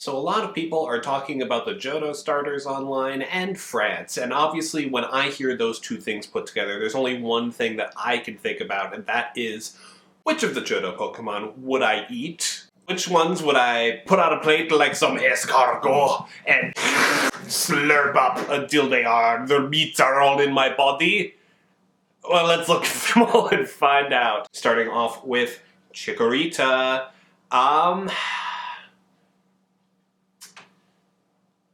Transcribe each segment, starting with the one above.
So a lot of people are talking about the Johto starters online and France, and obviously when I hear those two things put together, there's only one thing that I can think about, and that is, which of the Johto Pokemon would I eat? Which ones would I put on a plate like some escargot and slurp up until their meats are all in my body? Well, let's look at them all and find out. Starting off with Chikorita.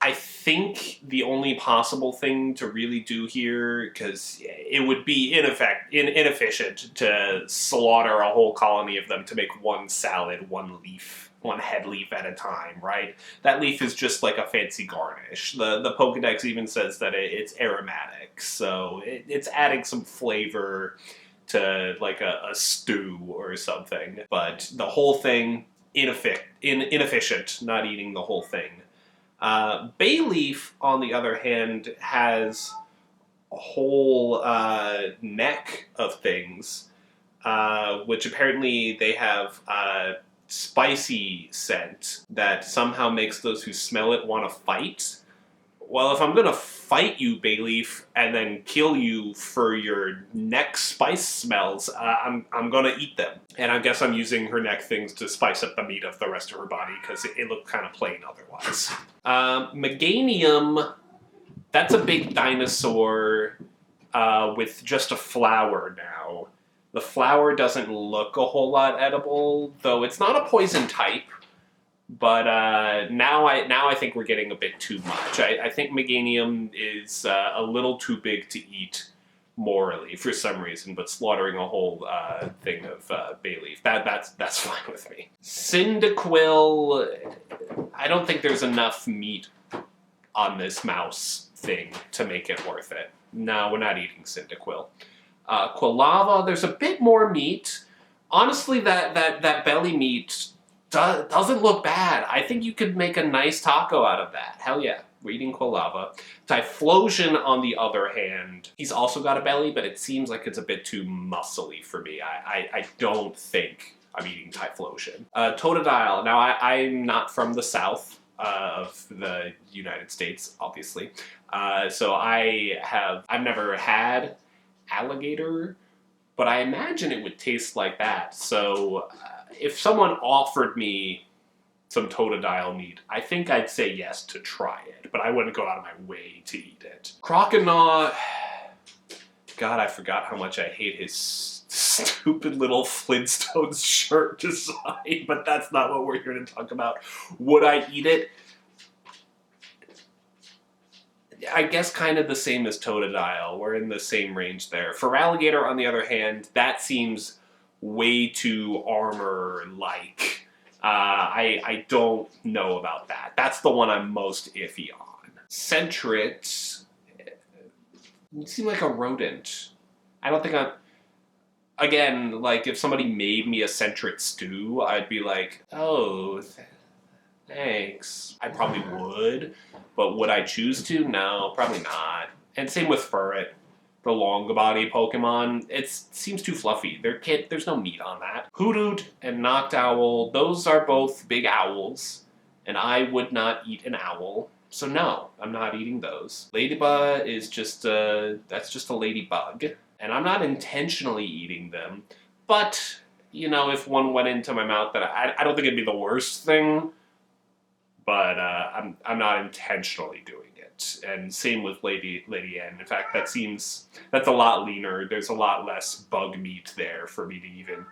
I think the only possible thing to really do here, because it would be inefficient to slaughter a whole colony of them to make one salad, one head leaf at a time, right? That leaf is just like a fancy garnish. The Pokedex even says that it's aromatic, so it's adding some flavor to like a stew or something. But the whole thing, inefficient, not eating the whole thing. Bayleaf, on the other hand, has a whole neck of things, which apparently they have spicy scent that somehow makes those who smell it want to fight. Well, if I'm going to fight you, Bayleaf, and then kill you for your neck spice smells, I'm going to eat them. And I guess I'm using her neck things to spice up the meat of the rest of her body, because it looked kind of plain otherwise. Meganium, that's a big dinosaur with just a flower now. The flower doesn't look a whole lot edible, though it's not a poison type. But now I think we're getting a bit too much. I think Meganium is a little too big to eat morally for some reason, but slaughtering a whole thing of Bayleaf, that's fine with me. Cyndaquil, I don't think there's enough meat on this mouse thing to make it worth it. No, we're not eating Cyndaquil. Quilava, there's a bit more meat. Honestly, that belly meat doesn't look bad. I think you could make a nice taco out of that. Hell yeah, we're eating Quilava. Typhlosion, on the other hand, he's also got a belly, but it seems like it's a bit too muscly for me. I don't think I'm eating Typhlosion. Totodile. Now, I'm not from the south of the United States, obviously. So I've never had alligator, but I imagine it would taste like that. So if someone offered me some Totodile meat, I think I'd say yes to try it, but I wouldn't go out of my way to eat it. Croconaw, God, I forgot how much I hate his stupid little Flintstones shirt design, but that's not what we're here to talk about. Would I eat it? I guess kind of the same as Totodile. We're in the same range there. For Alligator, on the other hand, that seems way too armor-like. I don't know about that. That's the one I'm most iffy on. Sentret, you seem like a rodent. I don't think I'm... Again, like, if somebody made me a Sentret stew, I'd be like, oh, thanks. I probably would, but would I choose to? No, probably not. And same with Furret. The long body Pokemon, it seems too fluffy. There's no meat on that. Hoothoot and Noctowl, those are both big owls, and I would not eat an owl. So no, I'm not eating those. Ladybug is that's just a ladybug, and I'm not intentionally eating them. But, you know, if one went into my mouth, that I don't think it'd be the worst thing, but I'm not intentionally doing it. And same with Lady N. In fact, that's a lot leaner. There's a lot less bug meat there for me to even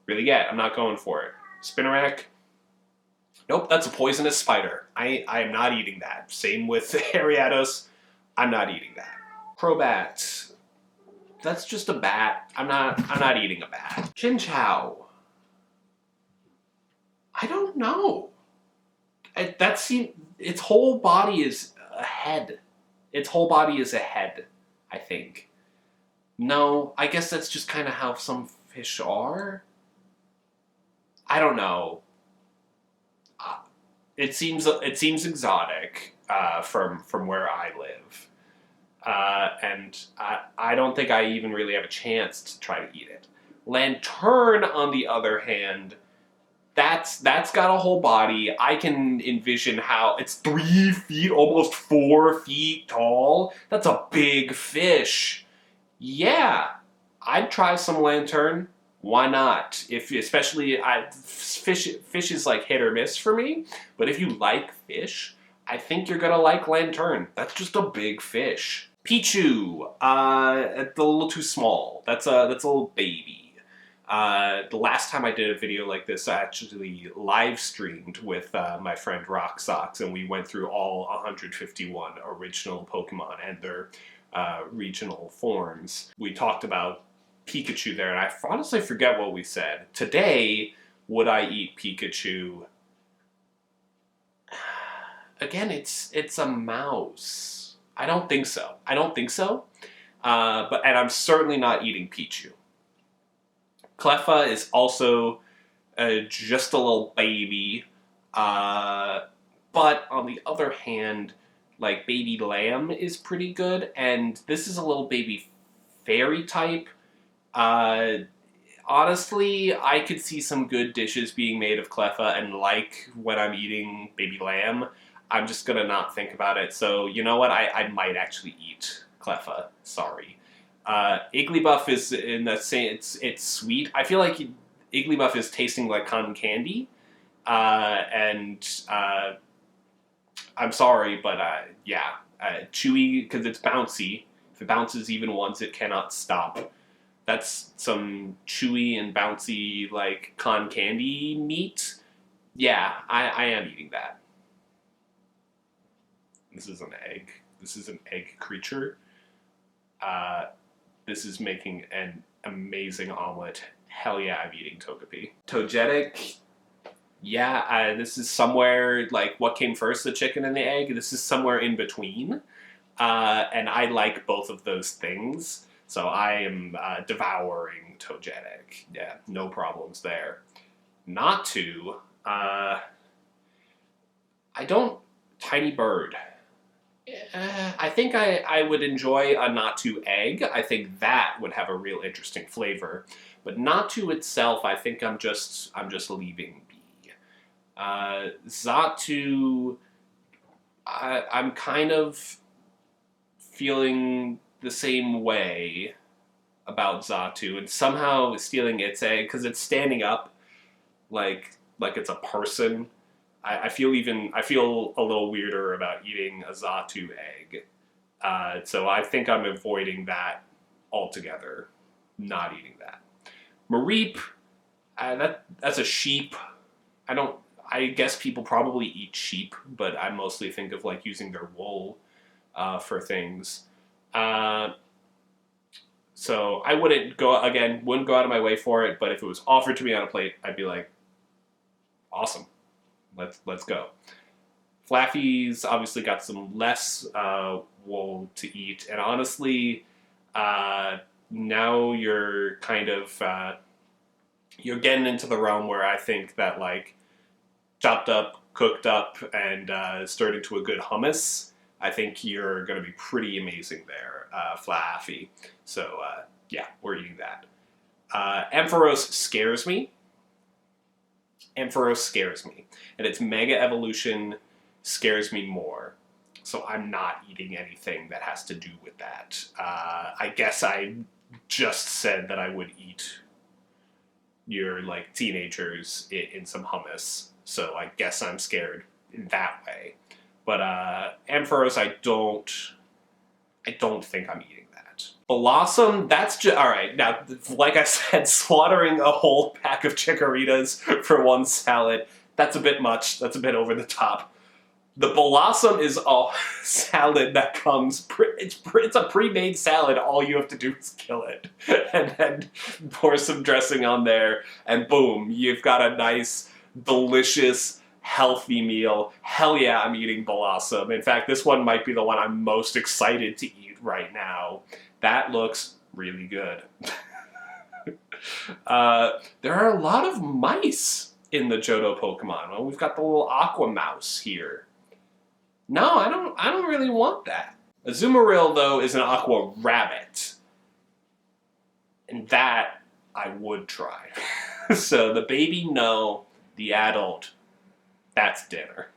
really get. I'm not going for it. Spinnerack? Nope, that's a poisonous spider. I am not eating that. Same with Ariados. I'm not eating that. Crobat. That's just a bat. I'm not eating a bat. Chinchou. I don't know. Its whole body is a head. Its whole body is a head, I think. No, I guess that's just kind of how some fish are. I don't know. It seems exotic from where I live, and I don't think I even really have a chance to try to eat it. Lantern, on the other hand, That's got a whole body. I can envision how it's 3 feet, almost 4 feet tall. That's a big fish. Yeah, I'd try some Lantern. Why not? Especially fish is like hit or miss for me. But if you like fish, I think you're gonna like Lantern. That's just a big fish. Pichu, it's a little too small. That's a little baby. The last time I did a video like this, I actually live streamed with my friend Rock Socks, and we went through all 151 original Pokemon and their regional forms. We talked about Pikachu there, and I honestly forget what we said. Today, would I eat Pikachu? Again, it's a mouse. I don't think so. I don't think so. And I'm certainly not eating Pichu. Clefa is also just a little baby, but on the other hand, like baby lamb is pretty good, and this is a little baby fairy type. Honestly, I could see some good dishes being made of Clefa, and like when I'm eating baby lamb, I'm just gonna not think about it. So you know what? I might actually eat Clefa. Sorry. Igglybuff is in the same. It's sweet. I feel like Igglybuff is tasting like cotton candy, and I'm sorry, but yeah, chewy because it's bouncy. If it bounces even once, it cannot stop. That's some chewy and bouncy like cotton candy meat. Yeah, I am eating that. This is an egg. This is an egg creature. This is making an amazing omelet. Hell yeah, I'm eating Togepi. Togetic, yeah, this is somewhere, like, what came first, the chicken and the egg? This is somewhere in between. And I like both of those things. So I am devouring Togetic. Yeah, no problems there. Natu, I don't... Tiny bird. I think I would enjoy a Natu egg. I think that would have a real interesting flavor. But Natu itself, I think I'm just leaving be. Xatu, I'm kind of feeling the same way about Xatu, and somehow stealing its egg because it's standing up like it's a person. I feel a little weirder about eating a Xatu egg. So I think I'm avoiding that altogether. Not eating that. Mareep, that's a sheep. I guess people probably eat sheep, but I mostly think of like using their wool for things. So I wouldn't go out of my way for it, but if it was offered to me on a plate, I'd be like, awesome. Let's go. Flaffy's obviously got some less wool to eat, and honestly, now you're kind of you're getting into the realm where I think that like chopped up, cooked up, and stirred into a good hummus. I think you're going to be pretty amazing there, Flaffy. So yeah, we're eating that. Ampharos scares me. Ampharos scares me. And its Mega Evolution scares me more. So I'm not eating anything that has to do with that. I guess I just said that I would eat your like teenagers in some hummus. So I guess I'm scared in that way. But Ampharos, I don't think I'm eating that. Bellossum, that's just... Alright, now, like I said, slaughtering a whole pack of Chikoritas for one salad, that's a bit much. That's a bit over the top. The Bellossum is a salad that comes... It's a pre-made salad. All you have to do is kill it. And then pour some dressing on there, and boom, you've got a nice, delicious, healthy meal. Hell yeah, I'm eating Bellossum. In fact, this one might be the one I'm most excited to eat right now. That looks really good. There are a lot of mice in the Johto Pokemon. Well, we've got the little aqua mouse here. No, I don't really want that. Azumarill, though, is an aqua rabbit. And that I would try. So the baby, no. the adult. That's dinner.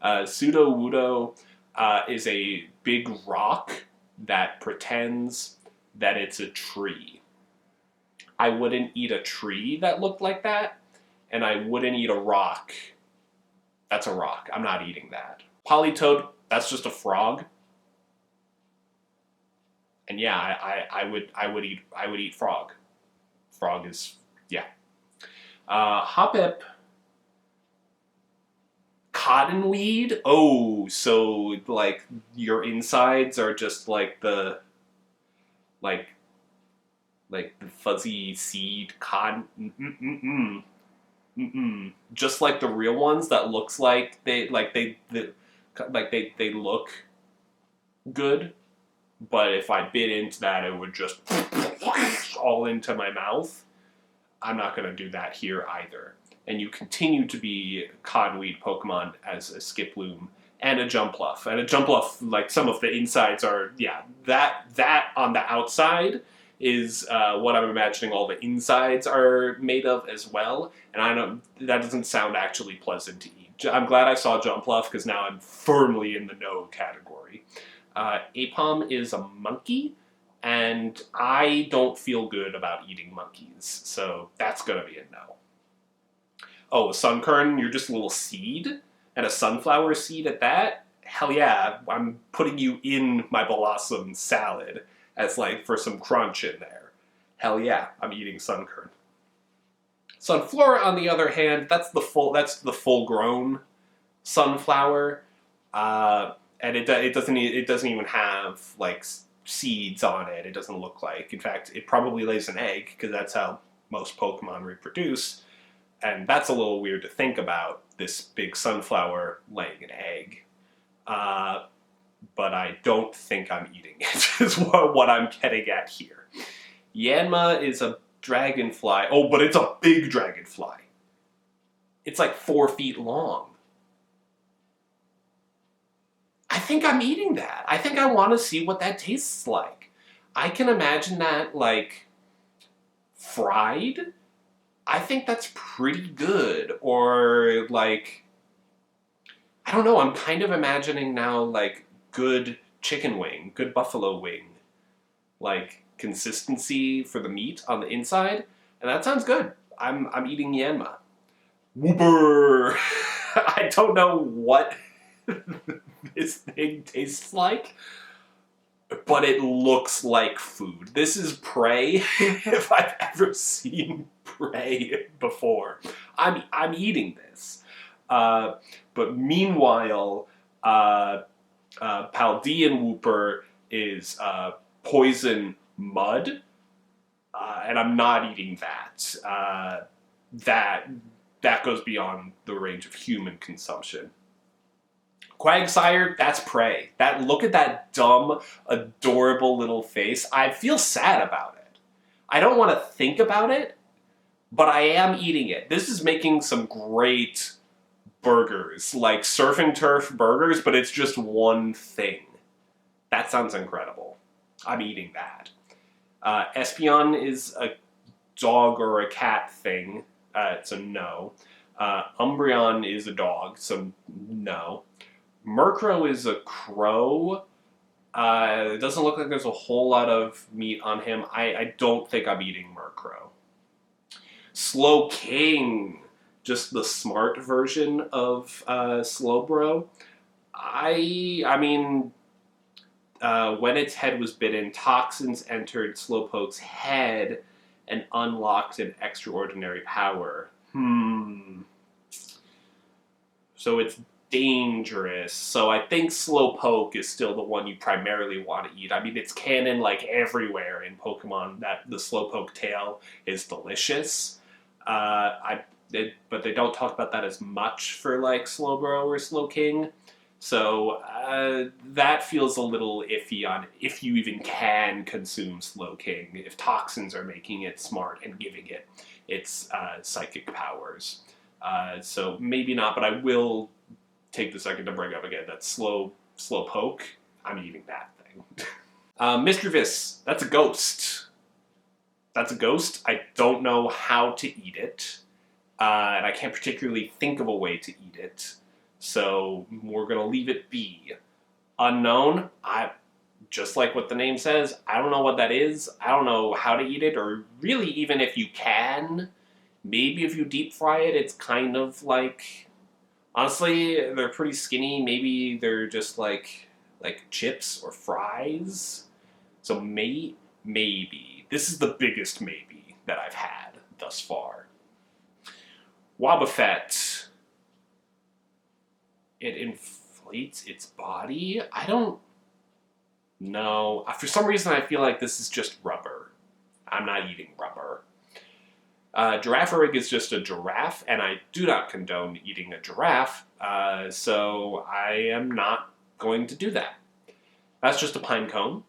Sudowoodo is a big rock that pretends that it's a tree. I wouldn't eat a tree that looked like that, and I wouldn't eat a rock. That's a rock. I'm not eating that. Politoed, that's just a frog. And yeah, I would eat frog. Frog is, yeah. Hoppip, cottonweed. Oh, so like your insides are just like the fuzzy seed cotton. Just like the real ones that looks like they look good, but if I bit into that, it would just all into my mouth. I'm not going to do that here either. And you continue to be cottonweed Pokemon as a Skiploom and a Jumpluff. And a Jumpluff, like some of the insides are, yeah, that on the outside is what I'm imagining all the insides are made of as well. And that doesn't sound actually pleasant to eat. I'm glad I saw Jumpluff because now I'm firmly in the no category. Aipom is a monkey, and I don't feel good about eating monkeys, so that's gonna be a no. Oh, a Sunkern, you're just a little seed? And a sunflower seed at that? Hell yeah, I'm putting you in my Bellossum salad as like for some crunch in there. Hell yeah, I'm eating Sunkern. Sunflora, on the other hand, that's the full grown sunflower. And it doesn't even have like seeds on it. It doesn't look like. In fact, it probably lays an egg because that's how most Pokemon reproduce. And that's a little weird to think about, this big sunflower laying an egg. But I don't think I'm eating it, is what I'm getting at here. Yanma is a dragonfly. Oh, but it's a big dragonfly. It's like 4 feet long. I think I'm eating that. I think I want to see what that tastes like. I can imagine that, like, fried. I think that's pretty good. Or, like, I don't know, I'm kind of imagining now, like, good chicken wing, good buffalo wing. Like, consistency for the meat on the inside. And that sounds good. I'm eating Yanma. Whooper! I don't know what this thing tastes like, but it looks like food. This is prey, if I've ever seen prey before. I'm eating this. But meanwhile, Paldean Whooper is poison mud, and I'm not eating that. That goes beyond the range of human consumption. Quagsire, that's prey. Look at that dumb, adorable little face. I feel sad about it. I don't want to think about it, but I am eating it. This is making some great burgers, like surf and turf burgers, but it's just one thing. That sounds incredible. I'm eating that. Espeon is a dog or a cat thing. It's a no. Umbreon is a dog, so no. Murkrow is a crow. It doesn't look like there's a whole lot of meat on him. I don't think I'm eating Murkrow. Slowking, just the smart version of Slowbro. I mean, when its head was bitten, toxins entered Slowpoke's head and unlocked an extraordinary power. So it's dangerous. So I think Slowpoke is still the one you primarily want to eat. I mean, it's canon like everywhere in Pokemon that the Slowpoke tail is delicious. But they don't talk about that as much for like Slowbro or Slowking. So that feels a little iffy on if you even can consume Slowking, if toxins are making it smart and giving it its psychic powers. So maybe not, but I will take the second to bring up again that Slowpoke. I'm eating that thing. Misdreavus, that's a ghost. That's a ghost. I don't know how to eat it. and I can't particularly think of a way to eat it. So we're going to leave it be. Unown, just like what the name says, I don't know what that is. I don't know how to eat it, or really even if you can. Maybe if you deep fry it, it's kind of like... Honestly, they're pretty skinny. Maybe they're just like chips or fries. So maybe. This is the biggest maybe that I've had thus far. Wobbuffet. It inflates its body? I don't know. For some reason I feel like this is just rubber. I'm not eating rubber. Girafarig is just a giraffe, and I do not condone eating a giraffe, so I am not going to do that. That's just a pine cone,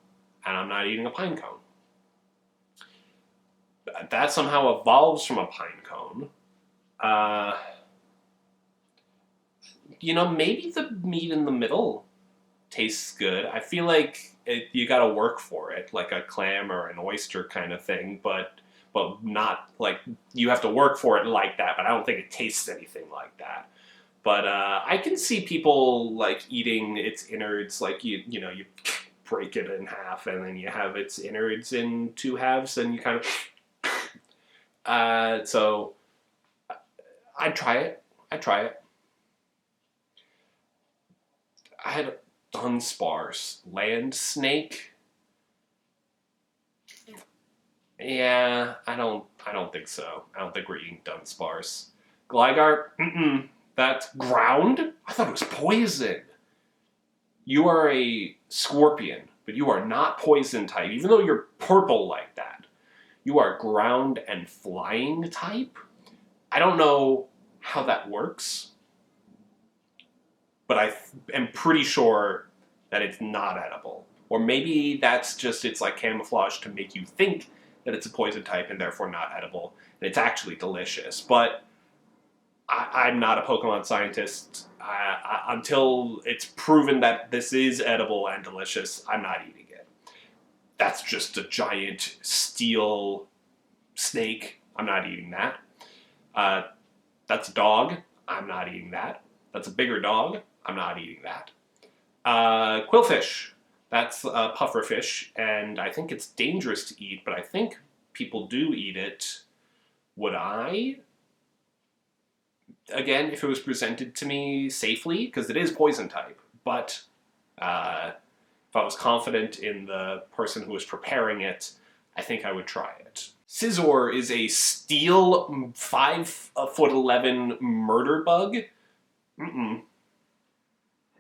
and I'm not eating a pine cone. That somehow evolves from a pine cone. Maybe the meat in the middle tastes good. I feel like you gotta work for it, like a clam or an oyster kind of thing, but not like you have to work for it like that, but I don't think it tastes anything like that. But I can see people like eating its innards, like you break it in half and then you have its innards in two halves and you kind of so I'd try it. I had a Dunsparce land snake. Yeah, I don't think so. I don't think we're eating Dunsparce. Gligar, that's ground? I thought it was poison. You are a scorpion, but you are not poison type, even though you're purple like that. You are ground and flying type? I don't know how that works, but I am pretty sure that it's not edible. Or maybe that's just, it's like camouflage to make you think that it's a poison type and therefore not edible, and it's actually delicious. But I'm not a Pokemon scientist. Until it's proven that this is edible and delicious, I'm not eating it. That's just a giant steel snake. I'm not eating that. That's a dog. I'm not eating that. That's a bigger dog. I'm not eating that. Qwilfish. That's a pufferfish, and I think it's dangerous to eat, but I think people do eat it. Would I? Again, if it was presented to me safely, because it is poison type, but if I was confident in the person who was preparing it, I think I would try it. Scizor is a steel 5'11" murder bug.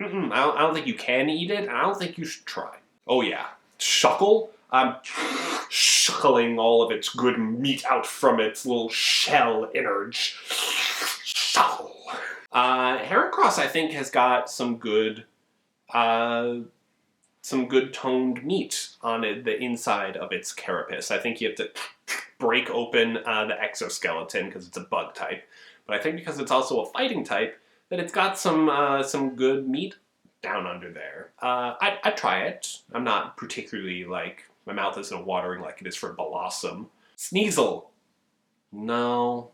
I don't think you can eat it, and I don't think you should try. Oh yeah, Shuckle? I'm shuckling all of its good meat out from its little shell innards. Shuckle. Heracross, I think, has got some good toned meat on it, the inside of its carapace. I think you have to break open the exoskeleton because it's a bug type. But I think because it's also a fighting type, that it's got some good meat down under there. I'd try it. I'm not particularly like, my mouth isn't watering like it is for Bellossum. Sneasel. No.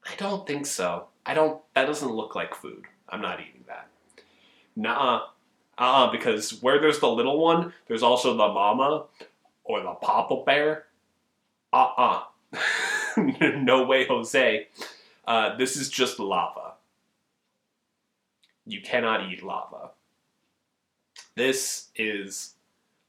I don't think so. That doesn't look like food. I'm not eating that. Nuh-uh. Because where there's the little one, there's also the mama or the papa bear. No way, Jose. This is just lava. You cannot eat lava. This is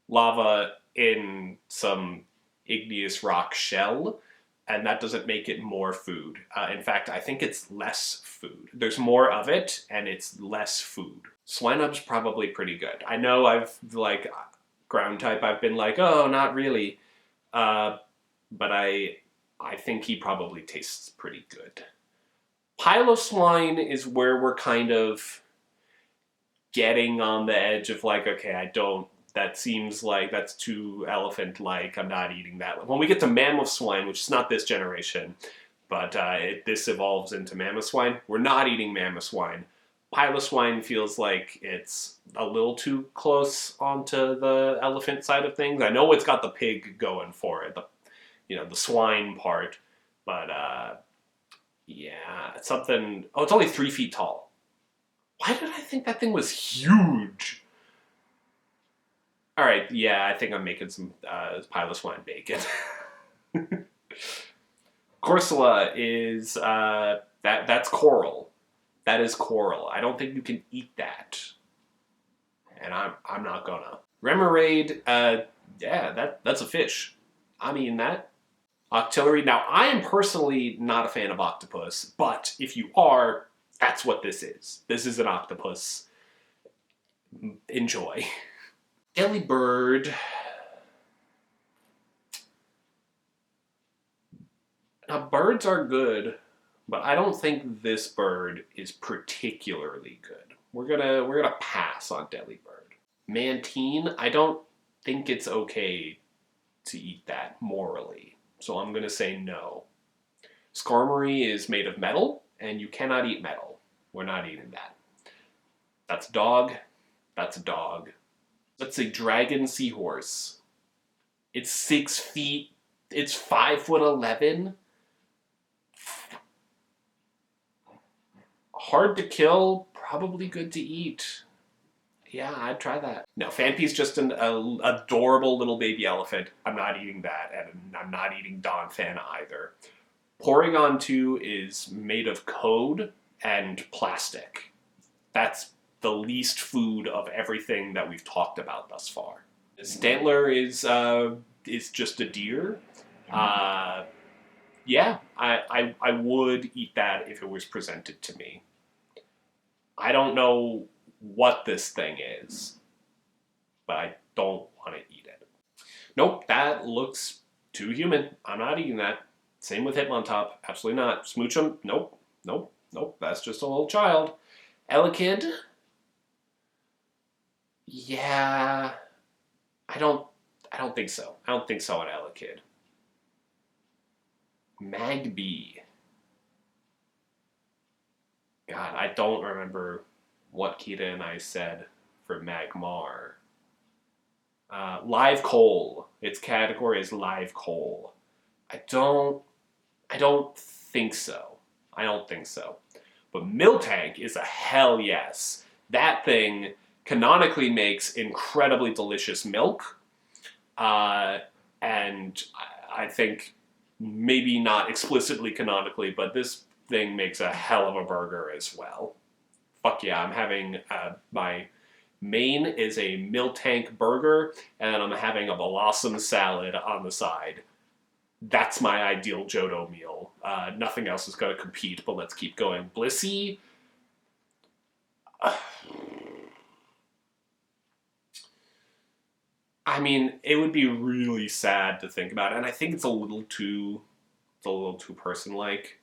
lava in some igneous rock shell, and that doesn't make it more food. In fact, I think it's less food. There's more of it, and it's less food. Swinub's probably pretty good. I know I've, like, ground type, I've been like, oh, not really. But I think he probably tastes pretty good. Piloswine is where we're kind of getting on the edge of like, okay, that seems like that's too elephant-like, I'm not eating that. When we get to Mammothswine, which is not this generation, but this evolves into Mammothswine, we're not eating Mammothswine. Piloswine feels like it's a little too close onto the elephant side of things. I know it's got the pig going for it, the swine part, but Yeah, it's something... Oh, it's only 3 feet tall. Why did I think that thing was huge? Alright, yeah, I think I'm making some pile of swine bacon. Corsola is... that's coral. That is coral. I don't think you can eat that. And I'm not gonna. Remoraid, yeah, that's a fish. I'm eating that. Octillery. Now, I am personally not a fan of octopus, but if you are, that's what this is. This is an octopus. Enjoy. Delibird. Now, birds are good, but I don't think this bird is particularly good. We're gonna pass on Delibird. Mantine, I don't think it's okay to eat that morally, so I'm gonna say no. Skarmory is made of metal, and you cannot eat metal. We're not eating that. That's a dog. That's a dog. That's a dragon seahorse. It's 6 feet. It's 5'11". Hard to kill, probably good to eat. Yeah, I'd try that. No, Phanpy's just an adorable little baby elephant. I'm not eating that, and I'm not eating Donphan either. Porygon 2 is made of code and plastic. That's the least food of everything that we've talked about thus far. Stantler is just a deer. Yeah, I would eat that if it was presented to me. I don't know what this thing is, but I don't want to eat it. Nope, that looks too human. I'm not eating that. Same with Hitmontop. Absolutely not. Smoochum? Nope. Nope. Nope. That's just a little child. Elekid? Yeah. I don't think so. I don't think so on Elekid. Magby. God, I don't remember what Kita and I said for Magmar. Live coal. Its category is live coal. I don't think so. I don't think so. But Miltank is a hell yes. That thing canonically makes incredibly delicious milk. And I think maybe not explicitly canonically, but this thing makes a hell of a burger as well. Fuck yeah, I'm having my main is a Miltank burger, and I'm having a Bellossum salad on the side. That's my ideal Johto meal. Nothing else is going to compete, but let's keep going. Blissey. I mean, it would be really sad to think about, and I think it's a little too person-like.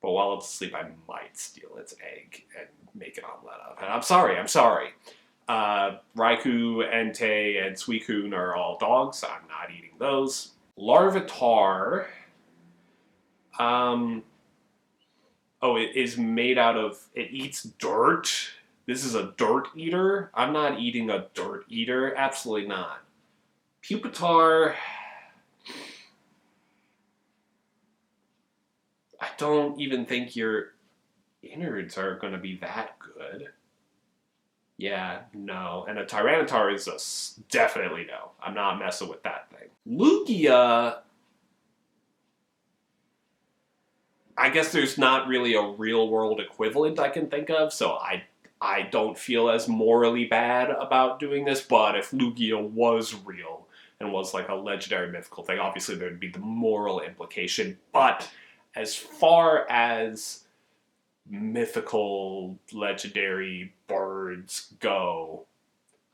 But while it's asleep, I might steal its egg and make an omelet of it. I'm sorry. Raikou, Entei, and Suicune are all dogs. I'm not eating those. Larvitar. It is made out of... It eats dirt. This is a dirt eater. I'm not eating a dirt eater. Absolutely not. Pupitar... I don't even think your innards are going to be that good. Yeah, no. And a Tyranitar is a definitely no. I'm not messing with that thing. Lugia... I guess there's not really a real-world equivalent I can think of, so I don't feel as morally bad about doing this, but if Lugia was real and was like a legendary mythical thing, obviously there'd be the moral implication, but as far as mythical, legendary birds go,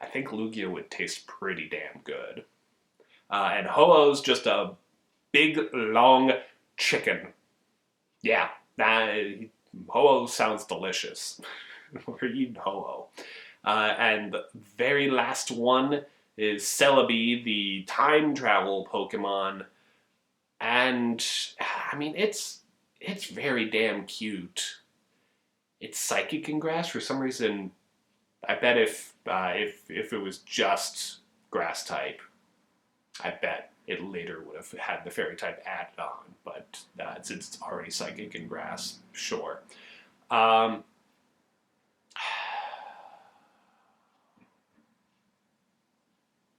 I think Lugia would taste pretty damn good. And Ho-Oh's just a big, long chicken. Yeah, Ho-Oh sounds delicious. We're eating Ho-Oh. And the very last one is Celebi, the time travel Pokemon. And, I mean, it's very damn cute. It's psychic in grass for some reason. I bet if it was just grass type, I bet it later would have had the fairy type added on, but since it's already psychic and grass, sure.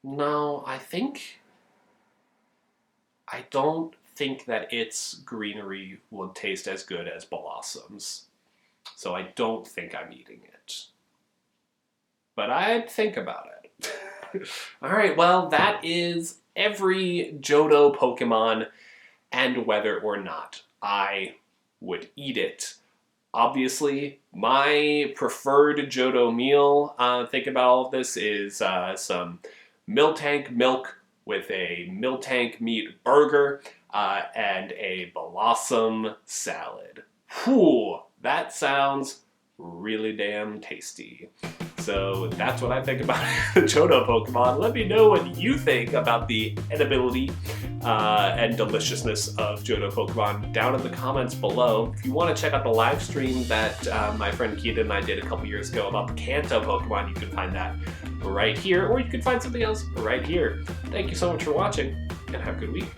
No, I don't think that its greenery would taste as good as Bellossum's. So I don't think I'm eating it. But I'd think about it. Alright, well, that is every Johto Pokemon, and whether or not I would eat it. Obviously, my preferred Johto meal, think about all of this, is some Miltank milk with a Miltank meat burger and a Bellossum salad. Whew, that sounds really damn tasty. So that's what I think about the Johto Pokemon. Let me know what you think about the edibility and deliciousness of Johto Pokemon down in the comments below. If you want to check out the live stream that my friend Keita and I did a couple years ago about the Kanto Pokemon, you can find that right here, or you can find something else right here. Thank you so much for watching, and have a good week.